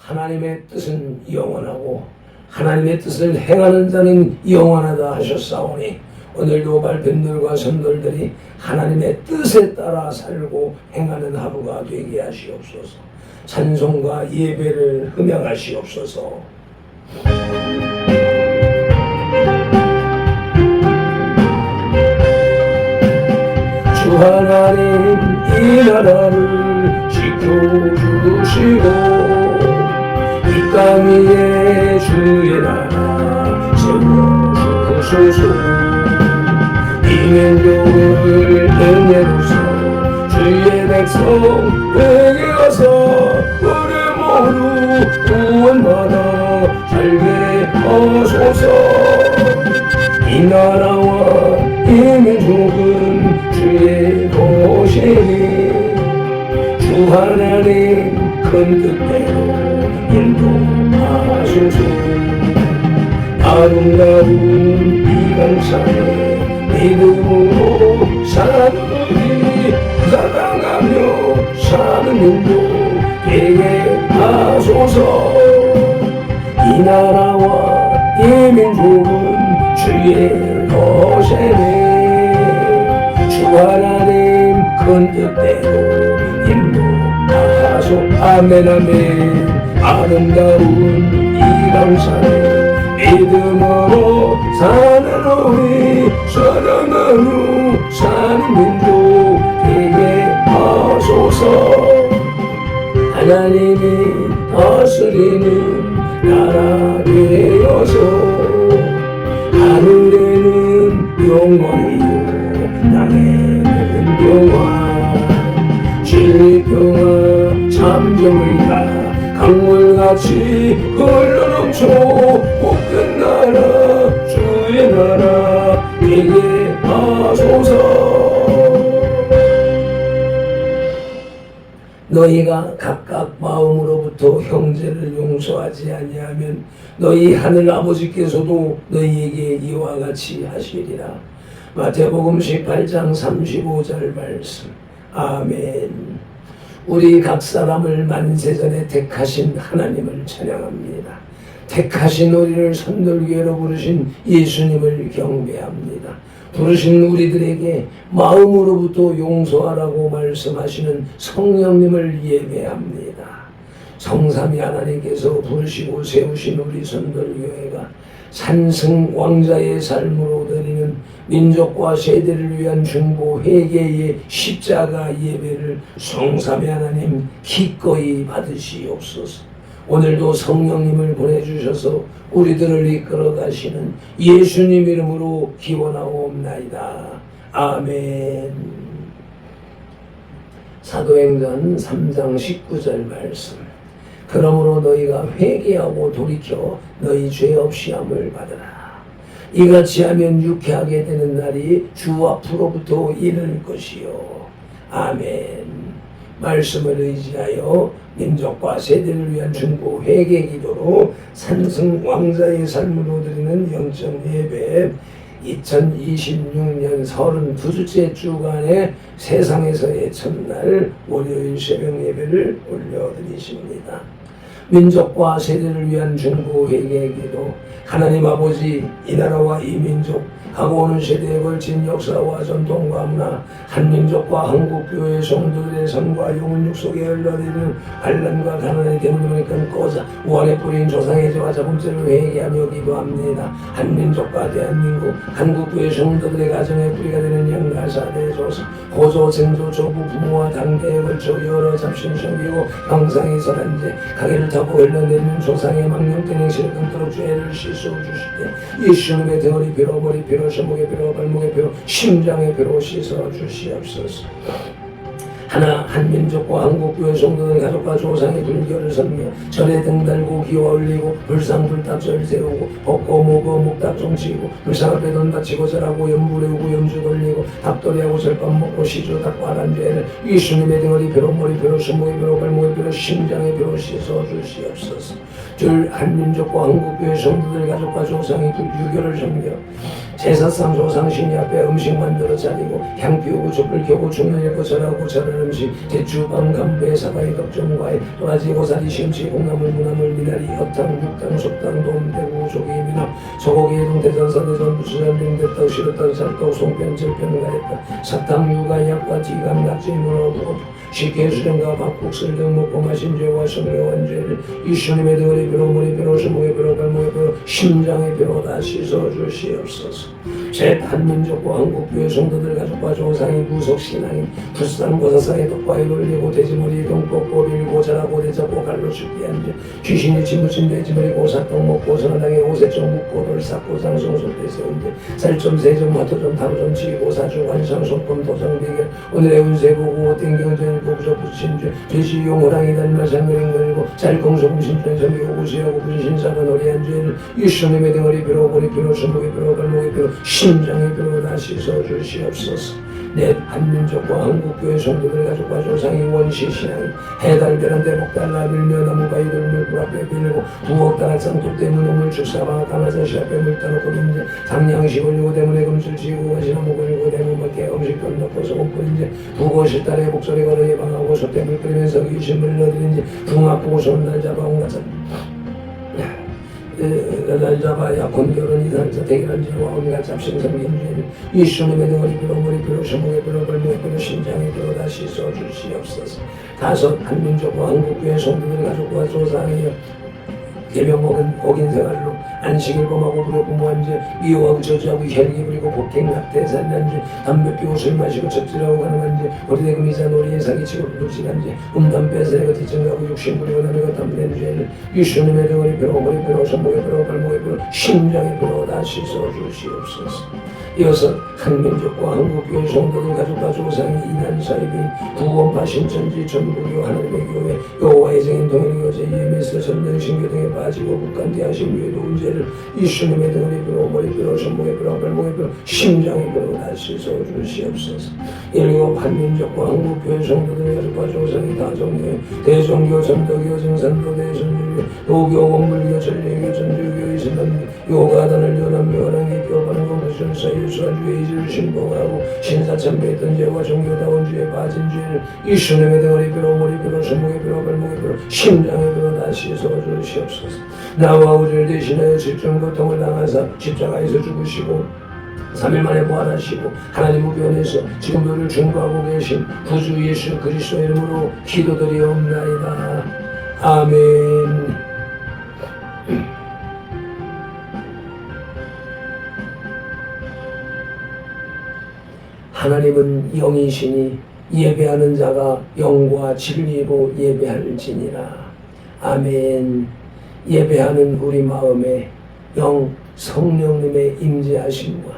하나님의 뜻은 영원하고 하나님의 뜻을 행하는 자는 영원하다 하셨사오니 오늘도 발편들과 선들들이 하나님의 뜻에 따라 살고 행하는 하루가 되게 하시옵소서. 찬송과 예배를 흠양하시옵소서. 주 하나님 이 나라를 지켜주시고 이 땅 위에 주의 나라 세워주소서. 이 민족을 은혜로서 주의 백성 되게 하사 우리 모두 구원받아 살게 하소서. 이 나라와 이 민족은 주의 것이니 주 하나님 큰 뜻대로 인도하소서. 아름다운 이 강산에 믿음으로 사는 우리 사랑하며 사는 민족 되게 하소서. 이 나라와 이 민족은 주의 것이니 주 하나님 큰 뜻대로 인도하소. 아멘 아멘. 아름다운 이 강산에 믿음으로 사는 우리 사랑하며 사는 민족 되게 하소서. 하나님이 다스리는 나라 되어서 하늘에는 영광이요 땅에는 평화 진리 평화 참정의가 강물같이 흘러넘쳐 복된 나라 주의 나라 되게 하소서. 너희가 각각 마음으로부터 형제를 용서하지 아니하면 너희 하늘 아버지께서도 너희에게 이와 같이 하시리라. 마태복음 18장 35절 말씀. 아멘. 우리 각 사람을 만세전에 택하신 하나님을 찬양합니다. 택하신 우리를 선돌교회로 부르신 예수님을 경배합니다. 부르신 우리들에게 마음으로부터 용서하라고 말씀하시는 성령님을 예배합니다. 성삼위 하나님께서 부르시고 세우신 우리 선돌교회가 산승 왕자의 삶으로 드리는 민족과 세대를 위한 중보 회개의 십자가 예배를 성삼위 하나님 기꺼이 받으시옵소서. 오늘도 성령님을 보내주셔서 우리들을 이끌어 가시는 예수님 이름으로 기원하옵나이다. 아멘. 사도행전 3장 19절 말씀. 그러므로 너희가 회개하고 돌이켜 너희 죄 없이 함을 받으라. 이같이 하면 유쾌하게 되는 날이 주 앞으로부터 이를 것이요. 아멘. 말씀을 의지하여 민족과 세대를 위한 중보 회개 기도로 산승 왕자의 삶으로 드리는 영적 예배 2026년 32주째 주간의 세상에서의 첫날 월요일 새벽 예배를 올려드리십니다. 민족과 세대를 위한 중보 회개 기도. 하나님 아버지, 이 나라와 이 민족 하고 오는 세대에 걸친 역사와 전통과 문화, 한민족과 한국교회 성도들의 삶과 영혼육 속에 흘러내리는 반란과 가난의 대문을 끊고자 우한에 뿌린 조상의 죄와 자본죄를 회개하며 기도합니다. 한민족과 대한민국, 한국교회 성도들의 가정의 뿌리가 되는 영가사 되소서. 고조, 생조, 조부, 부모와 당대에 걸쳐 여러 잡신 섬기고 방상의 설한죄, 가게를 타고 흘러내리는 조상의 망령된 행실을 끊도록 죄를 씻어 주시되 예수님의 등허리 피로, 머리 피로, 손목의 피로, 발목의 피로, 심장의 피로 씻어 주시옵소서. 하나 한민족과 한국교회 성도들 가족과 조상의 불교를 섬겨 절에 등 달고 기와 올리고 불상불탑절 세우고 벚고 모고 목탑종 치고 불상 앞에 돈 바치고 절하고 연부 레우고 염주 돌리고 닭도리하고 절밥 먹고 시주 닭고 하란 죄를 예수님의 등허리 피로, 머리 피로, 손목의 피로, 발목의 피로, 심장의 피로 씻어 주시옵소서. 줄 한민족과 한국교회 성도들 가족과 조상의 불교를 섬겨 제사상 조상 신이 앞에 음식 만들어 차리고 향 피우고 촛불 켜고 중년일고 절하고 절한 음식 대추방 감배 사과의 덕종과에 도라지 고사리 심치 콩나물 무나물 미나리 엿탕 육탕 속탕 도움대구 조기 미나 소고기 동대전사 대전 부수전 등대떡 시루떡 살떡 송편 절편 가래떡 사탕 유가 약과 지감 낙지 문어고 식혜 수령과 밥국술 등 먹고 마신 죄와 성례한 죄를 이수님의 등을 비로 물의 비로 수목의 비로 발목의 비로 심장의 비로 다 씻어주시옵소서. 셋 한민족과 한국교회 성도들 가족과 조상이 구속신앙인 불상고사상의 덕과에 돌리고 돼지머리 동꼬고 밀고 자라고 대잡고 갈로 죽게 한죄 귀신이 짓묻힌 돼지머리 고사똥 먹고 선하당에 오세점 묻고 돌삭고 상송속대 세운죄 살점 세점 화토점 타로점 치고 사주 관상 손금 도장 대결 오늘의 운세 보고 땡경전 부부적 붙인죄 죄시용 호랑이 달마상그랭 걸고 잘공소금 신편섬이 오구시하고 분신사가 노래한 죄를 이수님의 등허리 비로 머리 비로 손목의 비로 발목의 비로 심장의 비로 다 씻어주시옵소서. 넷 한민족과 한국교회 성도들 가족과 조상이 원시신앙인 해달별한 대목달라 밀며 나무가 이들물 불앞에 빌고 부엌 다락상 뚝대문 우물 축사방 강화자시 앞에 물 따놓고 빈제 당양시 걸리고 대문에 금술 지고 가시나무 걸리고 대문 밖에 음식 좀 넣고 소금 뿌린제 부고실 딸에 목소리 걸어 예방하고 소대물 끓이면서 귀신물 넣어드린제 붕 아프고 손날 잡아 온갖 날 잡아야 곤결은 이상자 대결한 죄와 온갖 잡신 성경죄를 이수님의 등허리 비로 머리 비로 수목의 비로 발목의 비로 심장의 비로 다 씻어주시옵소서. 다섯 한민족과 한국교회 성도들 가족과 조상의 계명 어긴 생활로 안식일 범하고 불에 부모한 죄 미워하고 저주하고 혈기 부리고 폭행납 대산난 죄 담배 피우고 술 마시고 첩질하고 가능한 죄 거리대금 이자 놀이에 사기치고 불질한 죄 음담 빼앗아내고 뒤증가고 욕심 부리고 남의 탐낸 죄를 이수님의 등허리 비로 머리 비로 손목의 비로 발목의 비로 심장의 비로 다 씻어주시옵소서. 이어서 한민족과 한국교회 성도들 가족과 조상이 이난사이비 구원파 신천지 전부교 하나님의 교회 여호와의 증인 동일교 제2MS 전능신교 등에 빠지고 국간대하신 위에도 문제를 이수님의 등허리 비로 머리 비로 손목의 비로 발목의 비로 심장의 비로 다 씻어주시옵소서. 일곱 한민족과 한국교회 성도들 가족과 조상이 다종교 대종교 전도교 증산도 대선율교 도교 원불교 전례교 전주교 이슬람교 요가단을 연합교 하랑의 교반은 공부전사 일수한주의 이질을 신봉하고 신사참배했던 죄와 종교다운 죄에 빠진 죄를 이수님의 등허리 비로 머리 비로 손목의 비로 발목의 비로 심장의 비로 다 씻어주시옵소서. 나와 우리를 대신하여 질종 고통을 당하사 십자가에서 죽으시고 3일 만에 부활하시고 하나님 우편에서 지금 너를 중보하고 계신 구주 예수 그리스도의 이름으로 기도드리옵나이다. 아멘. 하나님은 영이시니 예배하는 자가 영과 진리로 예배할지니라. 아멘. 예배하는 우리 마음에 영 성령님의 임재하심과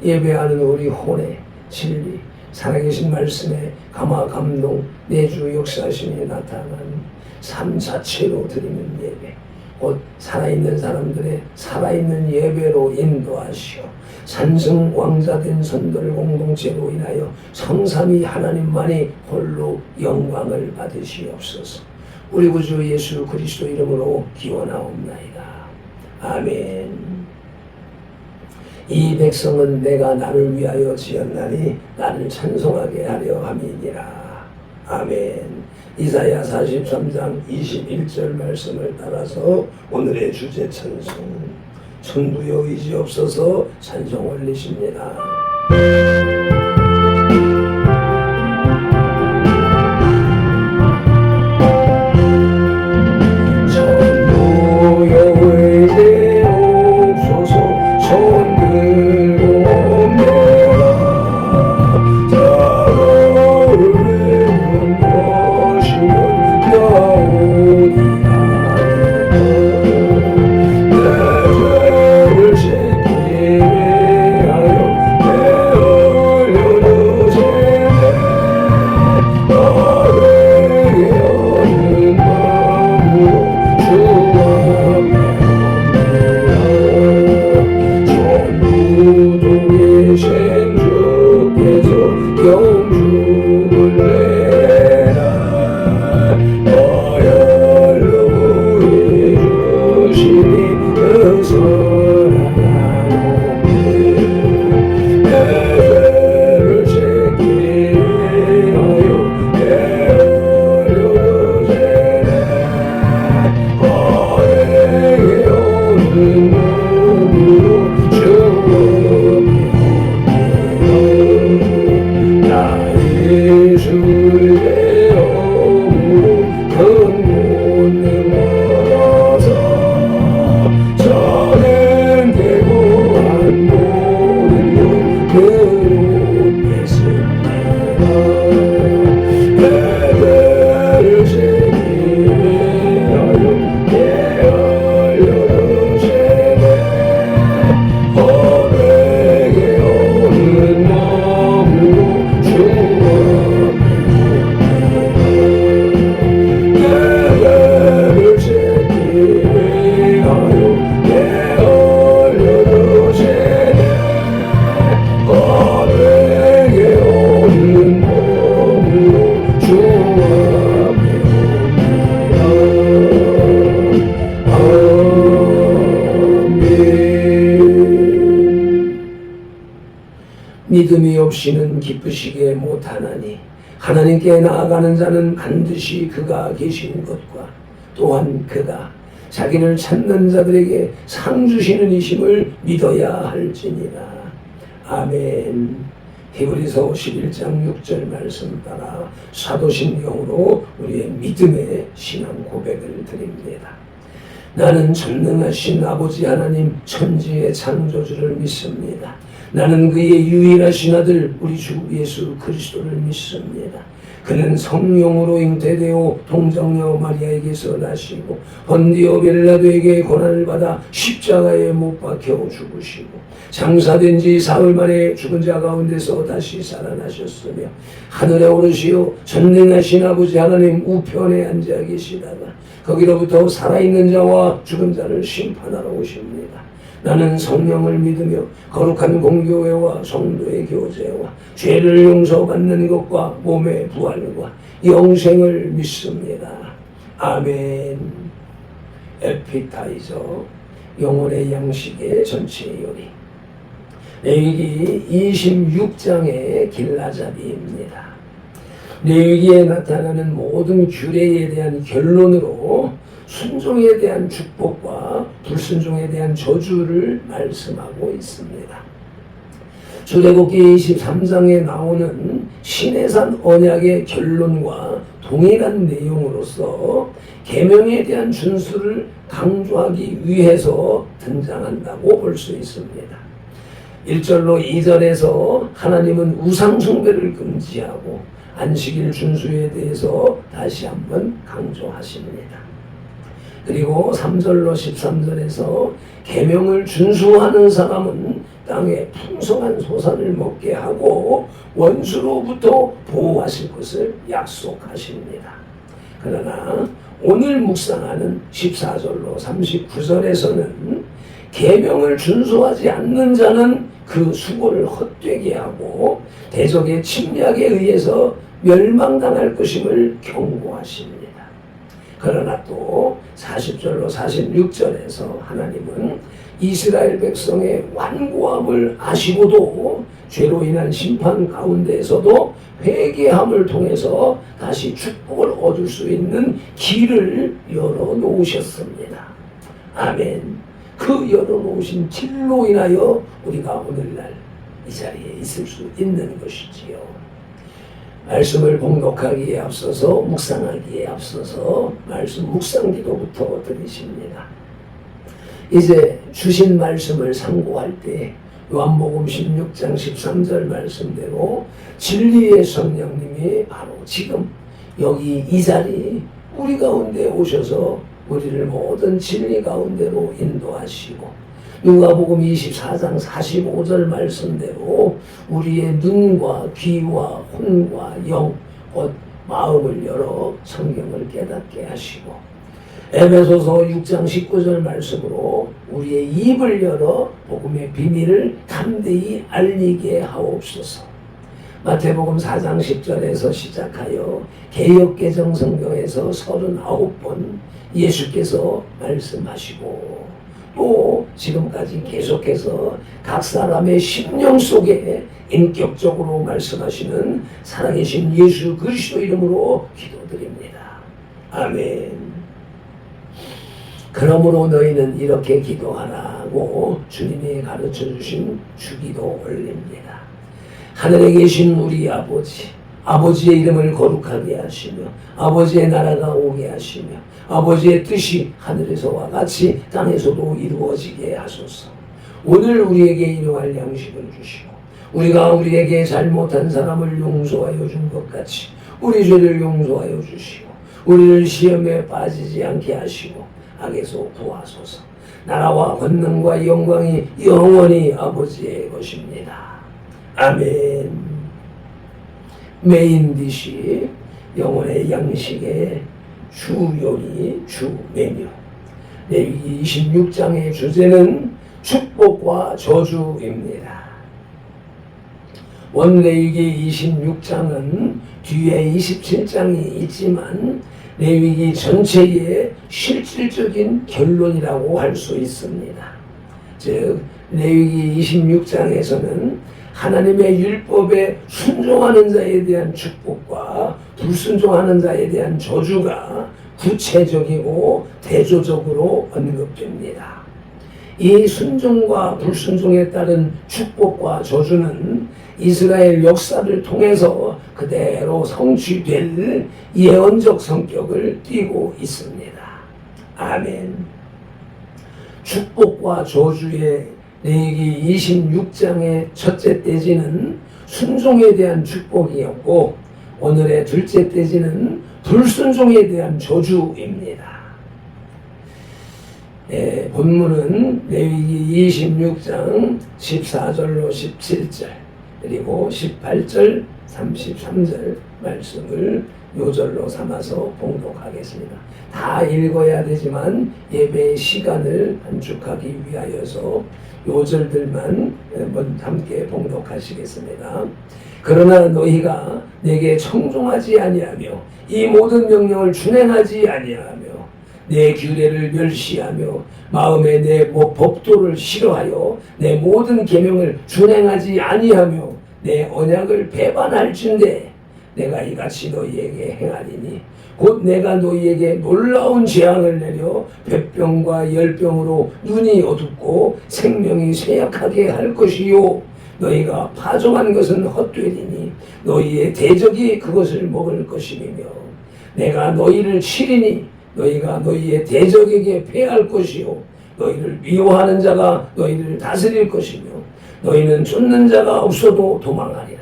예배하는 우리 혼의 진리 살아계신 말씀에 감화 감동 내주 역사하심이 나타나는 삶 자체로 드리는 예배 곧 살아있는 사람들의 살아있는 예배로 인도하시오. 산성왕자된 선들 공동체로 인하여 성삼위 하나님만이 홀로 영광을 받으시옵소서. 우리 구주 예수 그리스도 이름으로 기원하옵나이다. 아멘. 이 백성은 내가 나를 위하여 지었나니 나를 찬송하게 하려 함이니라. 아멘. 이사야 43장 21절 말씀을 따라서 오늘의 주제 찬송 천부여 의지없어서 찬송 올리십니다. 믿음이 없이는 기쁘시게 못하나니 하나님께 나아가는 자는 반드시 그가 계신 것과 또한 그가 자기를 찾는 자들에게 상 주시는 이심을 믿어야 할지니라. 아멘. 히브리서 11장 6절 말씀 따라 사도신경으로 우리의 믿음의 신앙 고백을 드립니다. 나는 전능하신 아버지 하나님 천지의 창조주를 믿습니다. 나는 그의 유일하신 아들 우리 주 예수 그리스도를 믿습니다. 그는 성령으로 잉태되어 동정녀 마리아에게서 나시고 본디오 빌라도에게 고난을 받아 십자가에 못 박혀 죽으시고 장사된 지 사흘 만에 죽은 자 가운데서 다시 살아나셨으며 하늘에 오르시어 전능하신 아버지 하나님 우편에 앉아 계시다가 거기로부터 살아있는 자와 죽은 자를 심판하러 오십니다. 나는 성령을 믿으며 거룩한 공교회와 성도의 교제와 죄를 용서받는 것과 몸의 부활과 영생을 믿습니다. 아멘. 에피타이저 영혼의 양식의 전체 요리 레위기 26장의 길라잡이입니다. 레위기에 나타나는 모든 규례에 대한 결론으로 순종에 대한 축복과 불순종에 대한 저주를 말씀하고 있습니다. 출애굽기 23장에 나오는 시내산 언약의 결론과 동일한 내용으로서 계명에 대한 준수를 강조하기 위해서 등장한다고 볼 수 있습니다. 1절로 2절에서 하나님은 우상 숭배를 금지하고 안식일 준수에 대해서 다시 한번 강조하십니다. 그리고 3절로 13절에서 계명을 준수하는 사람은 땅에 풍성한 소산을 먹게 하고 원수로부터 보호하실 것을 약속하십니다. 그러나 오늘 묵상하는 14절로 39절에서는 계명을 준수하지 않는 자는 그 수고를 헛되게 하고 대적의 침략에 의해서 멸망당할 것임을 경고하십니다. 그러나 또 40절로 46절에서 하나님은 이스라엘 백성의 완고함을 아시고도 죄로 인한 심판 가운데에서도 회개함을 통해서 다시 축복을 얻을 수 있는 길을 열어놓으셨습니다. 아멘. 그 열어놓으신 길로 인하여 우리가 오늘날 이 자리에 있을 수 있는 것이지요. 말씀을 봉독하기에 앞서서 묵상하기에 앞서서 말씀 묵상 기도부터 드리십니다. 이제 주신 말씀을 상고할 때 요한복음 16장 13절 말씀대로 진리의 성령님이 바로 지금 여기 이 자리 우리 가운데 오셔서 우리를 모든 진리 가운데로 인도하시고 누가복음 24장 45절 말씀대로 우리의 눈과 귀와 혼과 영, 곧 마음을 열어 성경을 깨닫게 하시고 에베소서 6장 19절 말씀으로 우리의 입을 열어 복음의 비밀을 담대히 알리게 하옵소서. 마태복음 4장 10절에서 시작하여 개역개정 성경에서 39번 예수께서 말씀하시고 또 지금까지 계속해서 각 사람의 심령 속에 인격적으로 말씀하시는 살아계신 예수 그리스도 이름으로 기도드립니다. 아멘. 그러므로 너희는 이렇게 기도하라고 주님이 가르쳐 주신 주기도 올립니다. 하늘에 계신 우리 아버지, 아버지의 이름을 거룩하게 하시며 아버지의 나라가 오게 하시며 아버지의 뜻이 하늘에서와 같이 땅에서도 이루어지게 하소서. 오늘 우리에게 일용할 양식을 주시고 우리가 우리에게 잘못한 사람을 용서하여 준 것 같이 우리 죄를 용서하여 주시고 우리를 시험에 빠지지 않게 하시고 악에서 구하소서. 나라와 권능과 영광이 영원히 아버지의 것입니다. 아멘. 메인 디시 영혼의 양식의 주 요리, 주 메뉴. 레위기 26장의 주제는 축복과 저주입니다. 원레위기 26장은 뒤에 27장이 있지만 레위기 전체의 실질적인 결론이라고 할 수 있습니다. 즉 레위기 26장에서는 하나님의 율법에 순종하는 자에 대한 축복과 불순종하는 자에 대한 저주가 구체적이고 대조적으로 언급됩니다. 이 순종과 불순종에 따른 축복과 저주는 이스라엘 역사를 통해서 그대로 성취될 예언적 성격을 띠고 있습니다. 아멘. 축복과 저주의 레위기 26장의 첫째 떼지는 순종에 대한 축복이었고 오늘의 둘째 떼지는 불순종에 대한 저주입니다. 본문은 레위기 26장 14절로 17절 그리고 18절 33절 말씀을 요절로 삼아서 봉독하겠습니다. 다 읽어야 되지만 예배의 시간을 단축하기 위하여서 요절들만 함께 봉독하시겠습니다. 그러나 너희가 내게 청종하지 아니하며 이 모든 명령을 준행하지 아니하며 내 규례를 멸시하며 마음에 내 법도를 싫어하여 내 모든 계명을 준행하지 아니하며 내 언약을 배반할진대 내가 이같이 너희에게 행하리니 곧 내가 너희에게 놀라운 재앙을 내려 백병과 열병으로 눈이 어둡고 생명이 쇠약하게 할 것이요 너희가 파종한 것은 헛되리니 너희의 대적이 그것을 먹을 것이며 내가 너희를 치리니 너희가 너희의 대적에게 패할 것이요 너희를 미워하는 자가 너희를 다스릴 것이며 너희는 쫓는 자가 없어도 도망하리라.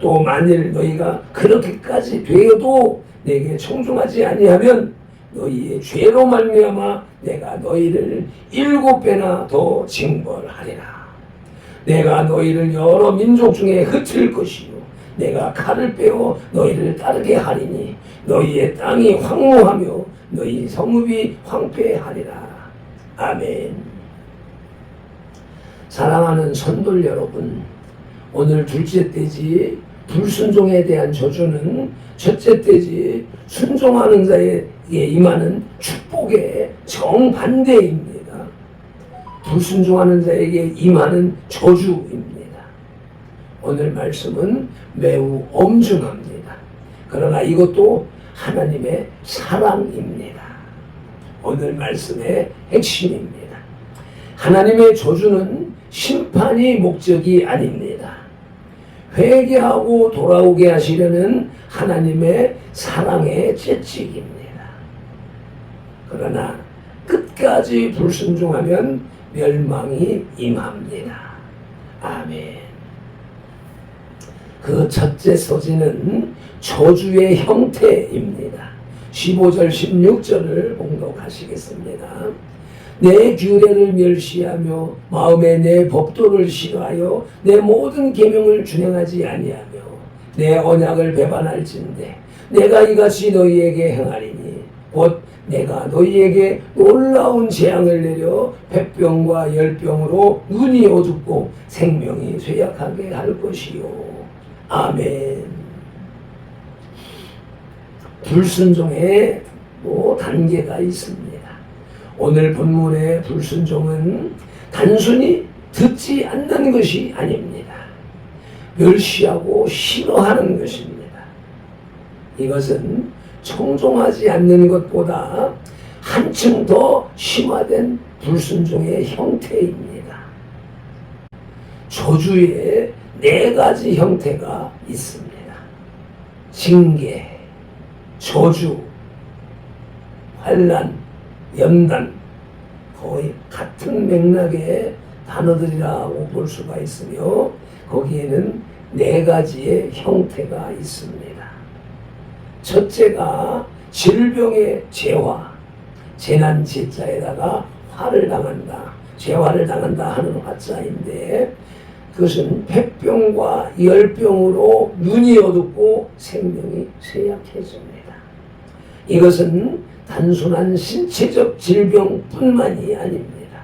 또 만일 너희가 그렇게까지 되어도 내게 청종하지 아니하면 너희의 죄로 말미암아 내가 너희를 7배나 더 징벌하리라. 내가 너희를 여러 민족 중에 흩을 것이요 내가 칼을 빼어 너희를 따르게 하리니 너희의 땅이 황무하며 너희 성읍이 황폐하리라. 아멘. 사랑하는 성도 여러분, 오늘 둘째 떼지 불순종에 대한 저주는 첫째 떼지 순종하는 자에게 임하는 축복의 정반대입니다. 불순종하는 자에게 임하는 저주입니다. 오늘 말씀은 매우 엄중합니다. 그러나 이것도 하나님의 사랑입니다. 오늘 말씀의 핵심입니다. 하나님의 저주는 심판이 목적이 아닙니다. 회개하고 돌아오게 하시려는 하나님의 사랑의 채찍입니다. 그러나 끝까지 불순종하면 멸망이 임합니다. 아멘. 그 첫째 소지는 저주의 형태입니다. 15절 16절을 봉독하시겠습니다. 내 규례를 멸시하며 마음에 내 법도를 싫어하여 내 모든 계명을 준행하지 아니하며 내 언약을 배반할진대 내가 이같이 너희에게 행하리니 곧 내가 너희에게 놀라운 재앙을 내려 백병과 열병으로 눈이 어둡고 생명이 쇠약하게 할 것이요. 아멘. 불순종에 단계가 있습니다. 오늘 본문의 불순종은 단순히 듣지 않는 것이 아닙니다. 멸시하고 싫어하는 것입니다. 이것은 청종하지 않는 것보다 한층 더 심화된 불순종의 형태입니다. 저주의 4가지 형태가 있습니다. 징계, 저주, 환난, 연단, 거의 같은 맥락의 단어들이라고 볼 수가 있으며 거기에는 4가지의 형태가 있습니다. 첫째가 질병의 재화, 재난 재자에다가 화를 당한다, 재화를 당한다 하는 화자인데 그것은 백병과 열병으로 눈이 어둡고 생명이 쇠약해집니다. 이것은 단순한 신체적 질병뿐만이 아닙니다.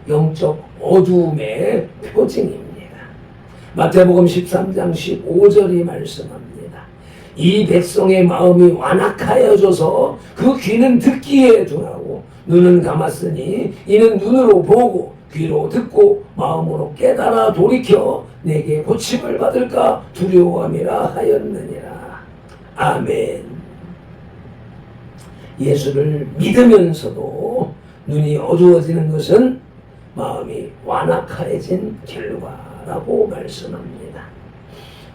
영적 어두움의 표징입니다. 마태복음 13장 15절이 말씀합니다. 이 백성의 마음이 완악하여져서 그 귀는 듣기에 둔하고 눈은 감았으니 이는 눈으로 보고 귀로 듣고 마음으로 깨달아 돌이켜 내게 고침을 받을까 두려워함이라 하였느니라. 아멘. 예수를 믿으면서도 눈이 어두워지는 것은 마음이 완악해진 결과라고 말씀합니다.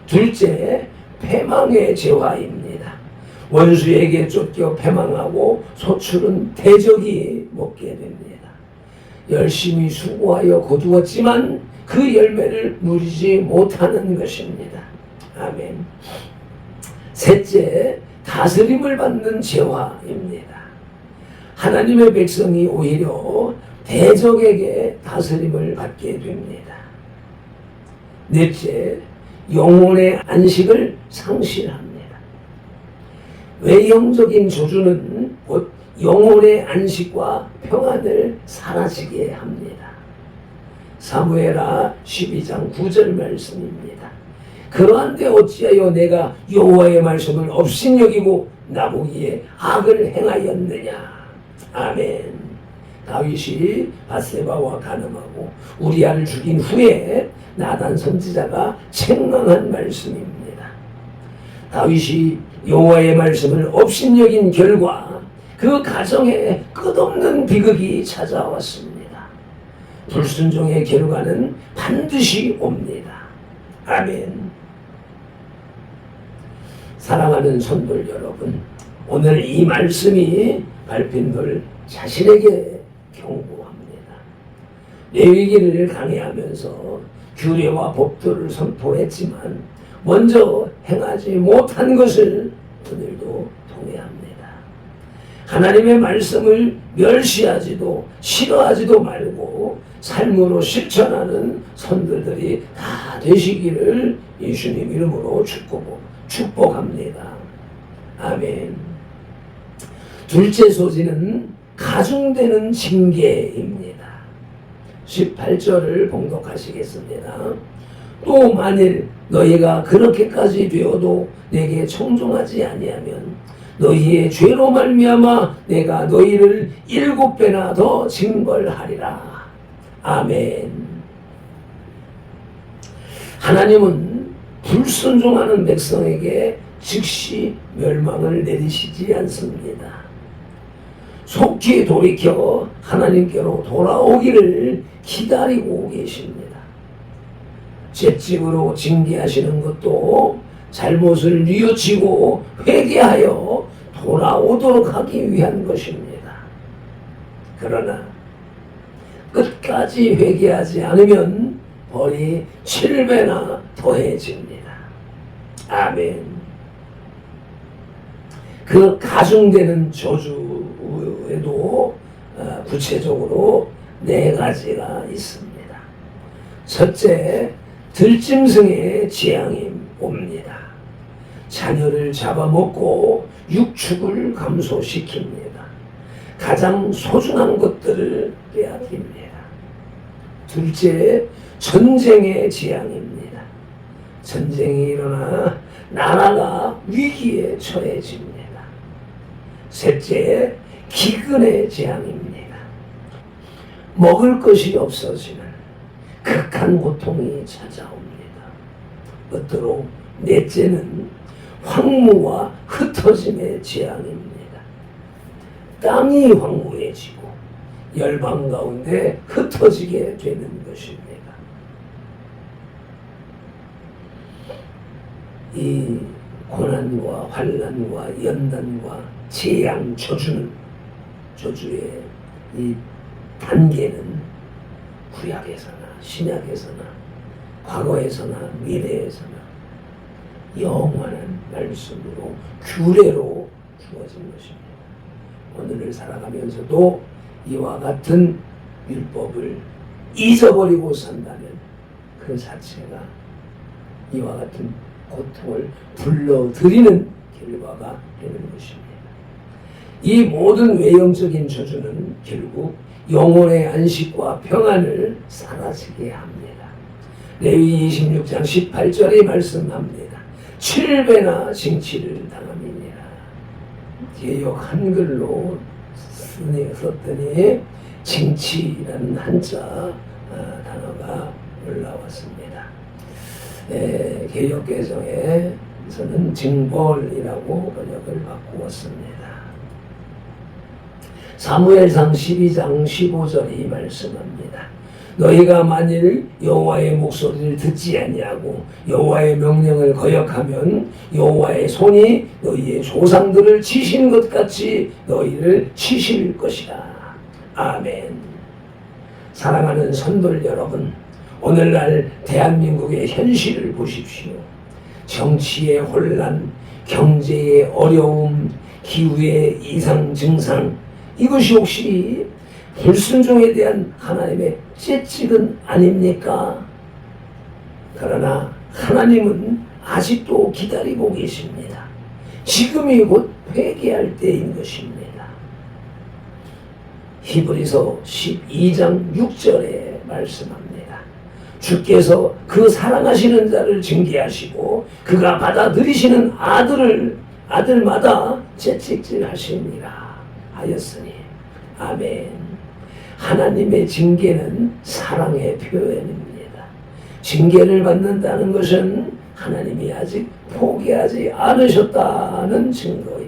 둘째, 패망의 재화입니다. 원수에게 쫓겨 패망하고 소출은 대적이 먹게 됩니다. 열심히 수고하여 거두었지만 그 열매를 누리지 못하는 것입니다. 아멘. 셋째, 다스림을 받는 재화입니다. 하나님의 백성이 오히려 대적에게 다스림을 받게 됩니다. 넷째, 영혼의 안식을 상실합니다. 외형적인 저주는 곧 영혼의 안식과 평안을 사라지게 합니다. 사무엘하 12장 9절 말씀입니다. 그러한데 어찌하여 내가 여호와의 말씀을 업신여기고 나보기에 악을 행하였느냐. 아멘. 다윗이 밧세바와 간음하고 우리아를 죽인 후에 나단 선지자가 책망한 말씀입니다. 다윗이 여호와의 말씀을 업신여긴 결과 그 가정에 끝없는 비극이 찾아왔습니다. 불순종의 결과는 반드시 옵니다. 아멘. 사랑하는 성도 여러분, 오늘 이 말씀이 밟힌 돌 자신에게 경고합니다. 레위기를 강의하면서 규례와 법도를 선포했지만 먼저 행하지 못한 것을 오늘도 통회합니다. 하나님의 말씀을 멸시하지도 싫어하지도 말고 삶으로 실천하는 선들들이 다 되시기를 예수님 이름으로 축복합니다. 아멘. 둘째 소지는 가중되는 징계입니다. 18절을 봉독하시겠습니다. 또 만일 너희가 그렇게까지 되어도 내게 청종하지 아니하면 너희의 죄로 말미암아 내가 너희를 7배나 더 징벌하리라. 아멘. 하나님은 불순종하는 백성에게 즉시 멸망을 내리시지 않습니다. 속히 돌이켜 하나님께로 돌아오기를 기다리고 계십니다. 죄집으로 징계하시는 것도 잘못을 뉘우치고 회개하여 돌아오도록 하기 위한 것입니다. 그러나 끝까지 회개하지 않으면 벌이 7배나 더해집니다. 아멘. 그 가중되는 저주에도 구체적으로 4가지가 있습니다. 첫째, 들짐승의 재앙이 옵니다. 자녀를 잡아먹고 육축을 감소시킵니다. 가장 소중한 것들을 빼앗깁니다. 둘째, 전쟁의 재앙입니다. 전쟁이 일어나 나라가 위기에 처해집니다. 셋째, 기근의 재앙입니다. 먹을 것이 없어지는 극한 고통이 찾아옵니다. 끝으로 넷째는 황무와 흩어짐의 재앙입니다. 땅이 황무해지고 열방 가운데 흩어지게 되는 것입니다. 이 고난과 환난과 연단과 재앙, 저주의 이 단계는 구약에서나 신약에서나 과거에서나 미래에서나 영원한 말씀으로 규례로 주어진 것입니다. 오늘을 살아가면서도 이와 같은 율법을 잊어버리고 산다면 그 자체가 이와 같은 고통을 불러들이는 결과가 되는 것입니다. 이 모든 외형적인 저주는 결국 영혼의 안식과 평안을 사라지게 합니다. 레위 26장 18절에 말씀합니다. 7배나 징치를 당함이니라. 개역 한글로 썼더니 징치라는 한자 단어가 올라왔습니다. 개역개정에서는 징벌이라고 번역을 바꾸었습니다. 사무엘상 12장 15절이 말씀합니다. 너희가 만일 여호와의 목소리를 듣지 아니하고 여호와의 명령을 거역하면 여호와의 손이 너희의 조상들을 치신 것 같이 너희를 치실 것이라. 아멘. 사랑하는 성도 여러분, 오늘날 대한민국의 현실을 보십시오. 정치의 혼란, 경제의 어려움, 기후의 이상 증상, 이것이 혹시 불순종에 대한 하나님의 채찍은 아닙니까? 그러나 하나님은 아직도 기다리고 계십니다. 지금이 곧 회개할 때인 것입니다. 히브리서 12장 6절에 말씀합니다. 주께서 그 사랑하시는 자를 징계하시고 그가 받아들이시는 아들마다 채찍질하시니라 하였으니. 아멘. 하나님의 징계는 사랑의 표현입니다. 징계를 받는다는 것은 하나님이 아직 포기하지 않으셨다는 증거입니다.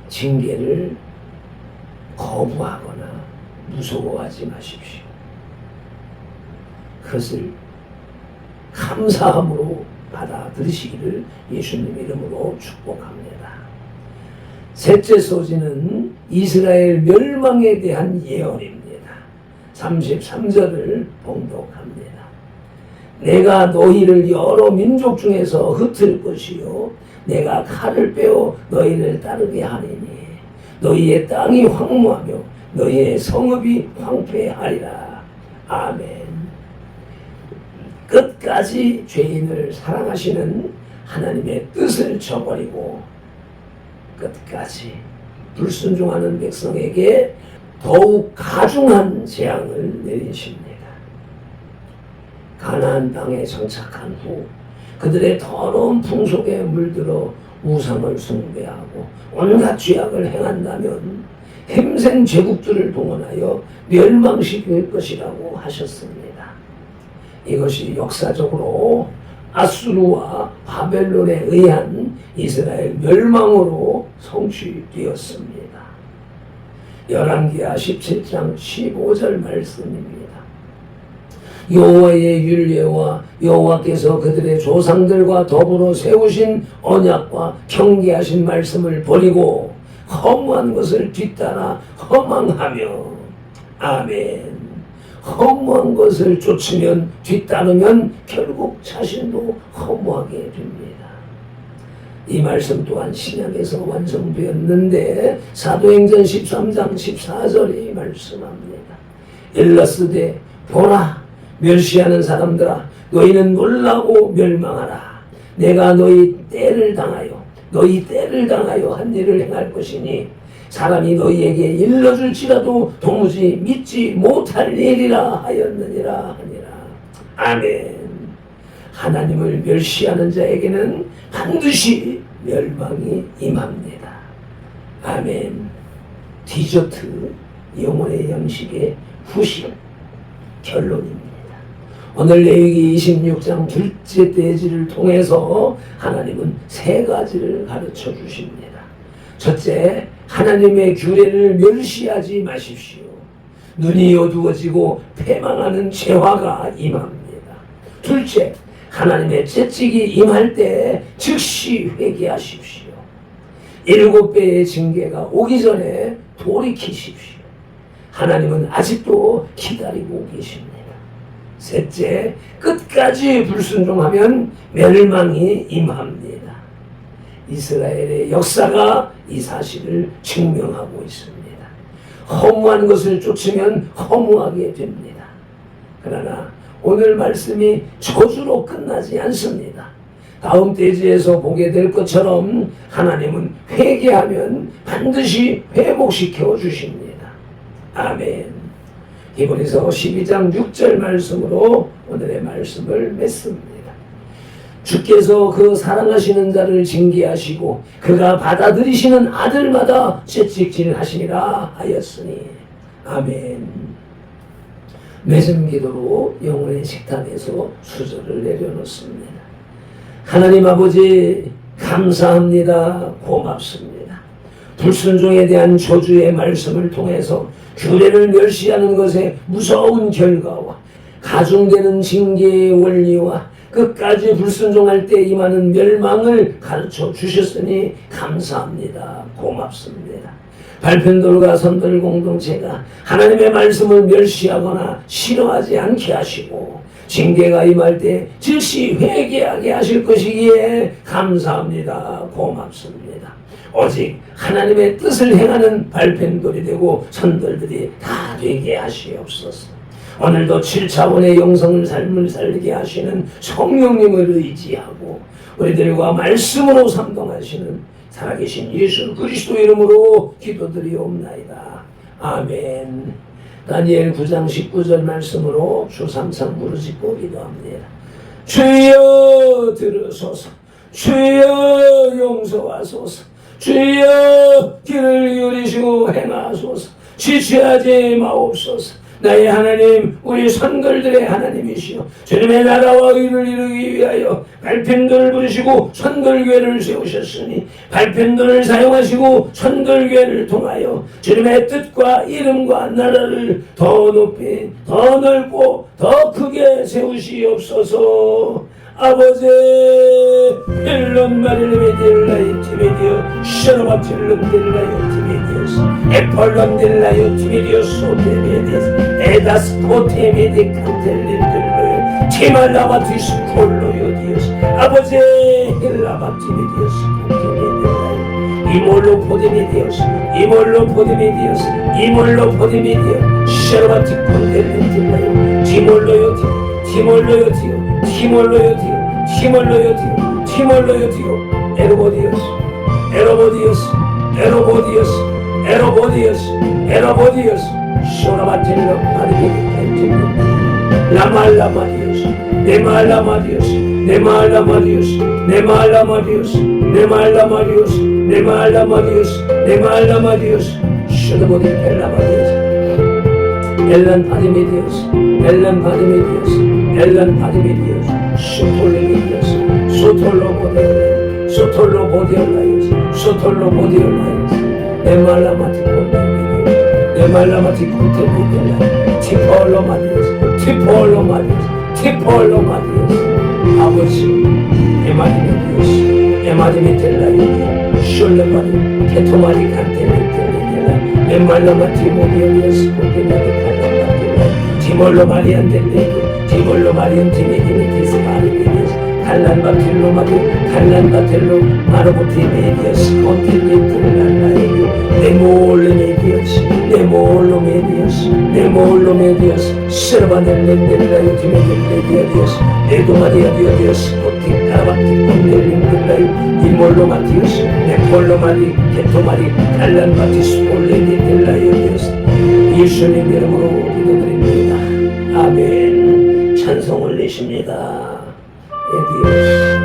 징계를 거부하거나 무서워하지 마십시오. 그것을 감사함으로 받아들이시기를 예수님 이름으로 축복합니다. 셋째 소지는 이스라엘 멸망에 대한 예언입니다. 33절을 봉독합니다. 내가 너희를 여러 민족 중에서 흩을 것이요 내가 칼을 빼어 너희를 따르게 하리니 너희의 땅이 황무하며 너희의 성읍이 황폐하리라. 아멘. 끝까지 죄인을 사랑하시는 하나님의 뜻을 저버리고 끝까지 불순종하는 백성에게 더욱 가중한 재앙을 내리십니다. 가나안 땅에 정착한 후 그들의 더러운 풍속에 물들어 우상을 숭배하고 온갖 죄악을 행한다면 힘센 제국들을 동원하여 멸망시킬 것이라고 하셨습니다. 이것이 역사적으로 아수르와 바벨론에 의한 이스라엘 멸망으로 성취되었습니다. 열왕기하 17장 15절 말씀입니다. 여호와의 율례와 여호와께서 그들의 조상들과 더불어 세우신 언약과 경계하신 말씀을 버리고 허무한 것을 뒤따라 허망하며. 아멘. 허무한 것을 쫓으면 뒤따르면 결국 자신도 허무하게 됩니다. 이 말씀 또한 신약에서 완성되었는데 사도행전 13장 14절이 말씀합니다. 일러스되 보라 멸시하는 사람들아 너희는 놀라고 멸망하라. 내가 너희 때를 당하여 한 일을 행할 것이니 사람이 너희에게 일러줄지라도 도무지 믿지 못할 일이라 하였느니라 하니라. 아멘. 하나님을 멸시하는 자에게는 반드시 멸망이 임합니다. 아멘. 디저트, 영혼의 양식의 후식, 결론입니다. 오늘 레위기 26장 둘째 대지를 통해서 하나님은 세 가지를 가르쳐 주십니다. 첫째, 하나님의 규례를 멸시하지 마십시오. 눈이 어두워지고 패망하는 재화가 임합니다. 둘째, 하나님의 채찍이 임할 때 즉시 회개하십시오. 7배의 징계가 오기 전에 돌이키십시오. 하나님은 아직도 기다리고 계십니다. 셋째, 끝까지 불순종하면 멸망이 임합니다. 이스라엘의 역사가 이 사실을 증명하고 있습니다. 허무한 것을 쫓으면 허무하게 됩니다. 그러나 오늘 말씀이 저주로 끝나지 않습니다. 다음 대지에서 보게 될 것처럼 하나님은 회개하면 반드시 회복시켜 주십니다. 아멘. 히브리서 12장 6절 말씀으로 오늘의 말씀을 맺습니다. 주께서 그 사랑하시는 자를 징계하시고 그가 받아들이시는 아들마다 채찍질하시니라 하였으니. 아멘. 맺은 기도로 영혼의 식탁에서 수저를 내려놓습니다. 하나님 아버지 감사합니다. 고맙습니다. 불순종에 대한 저주의 말씀을 통해서 규례를 멸시하는 것의 무서운 결과와 가중되는 징계의 원리와 끝까지 불순종할 때 임하는 멸망을 가르쳐 주셨으니 감사합니다. 고맙습니다. 발편들과 선들 공동체가 하나님의 말씀을 멸시하거나 싫어하지 않게 하시고 징계가 임할 때 즉시 회개하게 하실 것이기에 감사합니다. 고맙습니다. 오직 하나님의 뜻을 행하는 발편들이 되고 선들들이 다 되게 하시옵소서. 오늘도 7차원의 영성을 삶을 살게 하시는 성령님을 의지하고 우리들과 말씀으로 상동하시는 살아계신 예수 그리스도 이름으로 기도드리옵나이다. 아멘. 다니엘 9장 19절 말씀으로 주삼상 무르짖고 기도합니다. 주여 들으소서. 주여 용서하소서. 주여 길을 기울이시고 행하소서. 지체하지 마옵소서. 나의 하나님, 우리 선걸들의 하나님이시여, 주님의 나라와 의를 이루기 위하여 발편들을 부르시고 선걸교회를 세우셨으니 발편들을 사용하시고 선걸교회를 통하여 주님의 뜻과 이름과 나라를 더 높이, 더 넓고 더 크게 세우시옵소서. 아버지 헬론 마릴레메 딜라이 티메디어 셔로바 틸론 딜라이오 티메디어스 에펄론 딜라이오 티메디어스 오테메디스 에다스코 테메디 칸텔린들로요 티말라바 디스콜로요 디어스 아버지 헬라바 티메디어스 칸텔린들라요 이몰로 포데메디어스 이몰로 포데메디어스 이몰로 포데메디어 셔로바 티콘델린 딜라요 티몰로요 티몰로요 티요 티몰로요디오, 티몰로요디오, 티몰로요디오, 에로보디오스, 에로보디오스, 에로보디오스, 에로보디오스, 에로보디오스, 쇼라바텔로 마리게디 라말라마디오스, 네말라마디오스, 네말라마디오스, 네말라마디오스, 네말라마디오스, 네말라마디오스, 네말라마디오스, 쇼라보디 펠라마디오스, 엘란 파디메디오스, 엘란 파디메디오스, 엘란 파디메디오스, 소톨레메디오스, 소톨로보디올라이오스, 소톨로보디올라이오스, 소톨로보디올라이오스, 네말라마티 콘테메디오스, 네말라마티 콘테메디올라이오스, 티폴로마디오스, 티폴로마디오스, 티폴로마디오스, 아버지, 에마디메디오스, 에마디메텔라이오스, 숄레마디, 케토마디 칸테메텔라이오스, 네말라마티 모디올리오스, 콘테메디 티몰로 마리안 델레이고 티몰로 마리안 티메디메디스 마리메디스 칼란바텔로 마리 칼란바텔로 마로보티메디스 콘티메트랄라이고 네몰로메디어스 네몰로메디어스 네몰로메디어스 셔바넬렌델라이오 티메디메디어스 네도마리아 디오디어스 콘티카바티 콘델린델라이오 이몰로마티오스 네폴로마리 케토마리 칼란바티스 폴레디델라이오디오스 예수님 이름으로 기도드립니다. 아멘. 찬송 올리십니다. 에디오스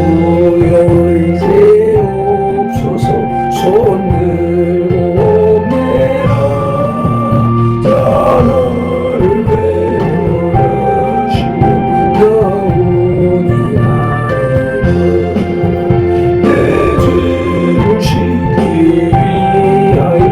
천국을 세옵소서 손 들고 내라 나를 배우시는 너우니라 내 죄를 씻기 위하여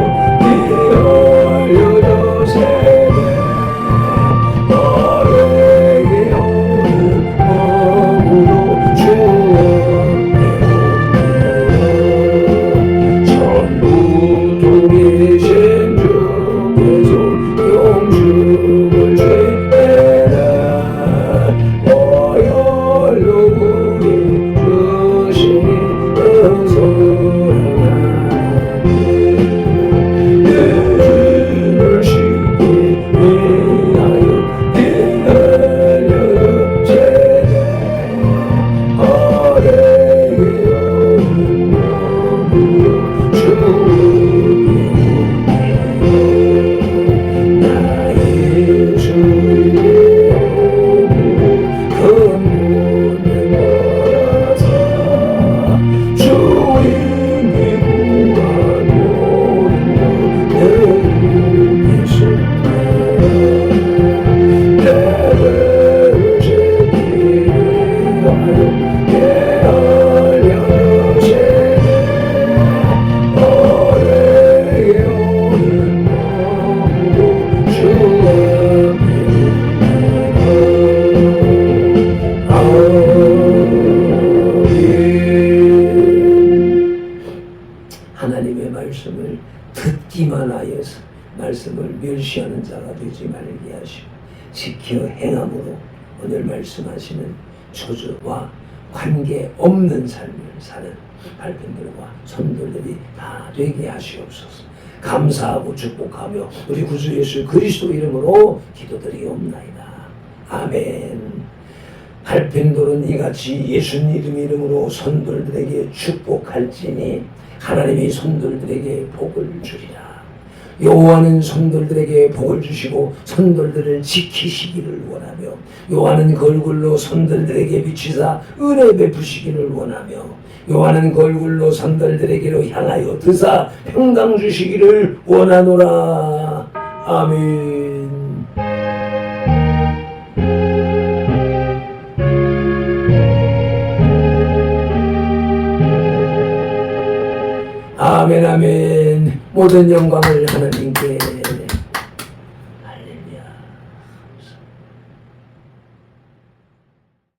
무시하는 자가 되지 말게 하시고 지켜 행함으로 오늘 말씀하시는 저주와 관계없는 삶을 사는 발편들과 손들들이 다 되게 하시옵소서. 감사하고 축복하며 우리 구주 예수 그리스도 이름으로 기도드리옵나이다. 아멘. 발편들은 이같이 예수님 이름으로 손들들에게 축복할지니 하나님이 손들들에게 복을 주리라. 여호와는 손들들에게 복을 주시고 손들들을 지키시기를 원하며 여호와는 그 얼굴로 손들들에게 비치사 은혜 베푸시기를 원하며 여호와는 그 얼굴로 손들들에게로 향하여 드사 평강 주시기를 원하노라. 아멘. 아멘 아멘. 모든 영광을 하나님께